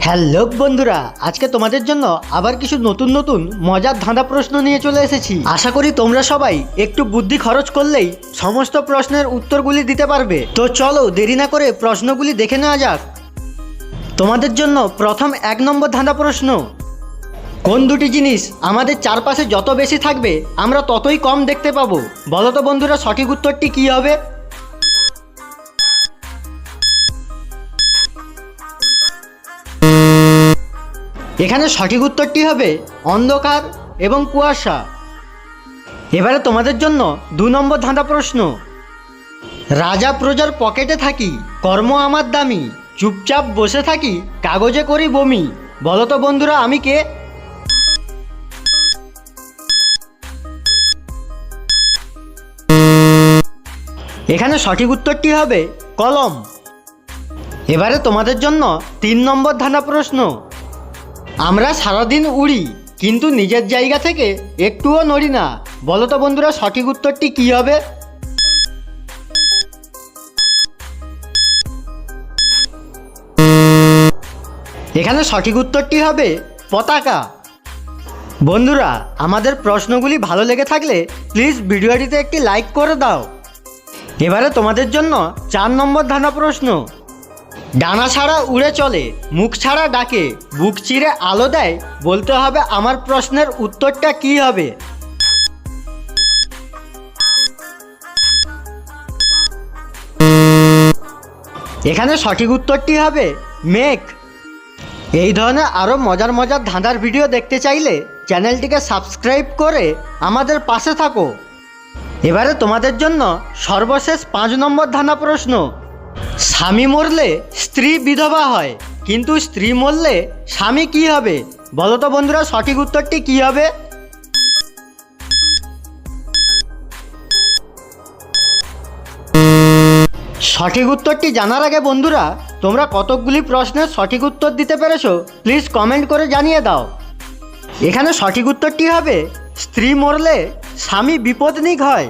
Hello বন্ধুরা, আজকে তোমাদের জন্য আবার কিছু নতুন নতুন মজার ধাঁধা প্রশ্ন নিয়ে চলে এসেছি। আশা করি তোমরা সবাই একটু বুদ্ধি খরচ করলেই সমস্ত প্রশ্নের উত্তরগুলি দিতে পারবে। তো চলো দেরি না করে প্রশ্নগুলি দেখে নেওয়া যাক। তোমাদের জন্য প্রথম 1 নম্বর ধাঁধা প্রশ্ন। কোন দুটি জিনিস আমাদের চারপাশে যত বেশি থাকবে আমরা ততই কম দেখতে পাবো? বলো তো বন্ধুরা, সঠিক উত্তরটি কী হবে? এখানে সঠিক উত্তরটি হবে অন্ধকার এবং কুয়াশা। এবারে তোমাদের জন্য 2 নম্বর ধাঁধা প্রশ্ন। রাজা প্রজার পকেটে থাকি, কর্ম আমার দামি, চুপচাপ বসে থাকি, কাগজে করি বমি। বলো তো বন্ধুরা, আমি কে? এখানে সঠিক উত্তরটি হবে কলম। এবারে তোমাদের জন্য 3 নম্বর ধাঁধা প্রশ্ন। আমরা সারাদিন উড়ি কিন্তু নিজের জায়গা থেকে একটুও নড়ি না। বলো তো বন্ধুরা, সঠিক উত্তরটি কী হবে? এখানে সঠিক উত্তরটি হবে পতাকা। বন্ধুরা, আমাদের প্রশ্নগুলি ভালো লেগে থাকলে প্লিজ ভিডিওটিতে একটি লাইক করে দাও। এবারে তোমাদের জন্য 4 নম্বর ধাঁধা প্রশ্ন। ডানা ছাড়া উড়ে চলে, মুখ ছাড়া ডাকে, বুক চিরে আলো দেয়। বলতে হবে আমার প্রশ্নের উত্তরটা কী হবে? এখানে সঠিক উত্তরটি হবে মেঘ। এই ধরনের আরও মজার মজার ধাঁধার ভিডিও দেখতে চাইলে চ্যানেলটিকে সাবস্ক্রাইব করে আমাদের পাশে থাকো। এবারে তোমাদের জন্য সর্বশেষ 5 নম্বর ধাঁধা প্রশ্ন। স্বামী মরলে স্ত্রী বিধবা হয়, কিন্তু স্ত্রী মরলে স্বামী কি হবে? বলো তো বন্ধুরা, সঠিক উত্তরটি কী হবে? সঠিক উত্তরটি জানার আগে বন্ধুরা, তোমরা কতকগুলি প্রশ্নের সঠিক উত্তর দিতে পেরেছো প্লিজ কমেন্ট করে জানিয়ে দাও। এখানে সঠিক উত্তরটি হবে স্ত্রী মরলে স্বামী বিপত্নিক হয়।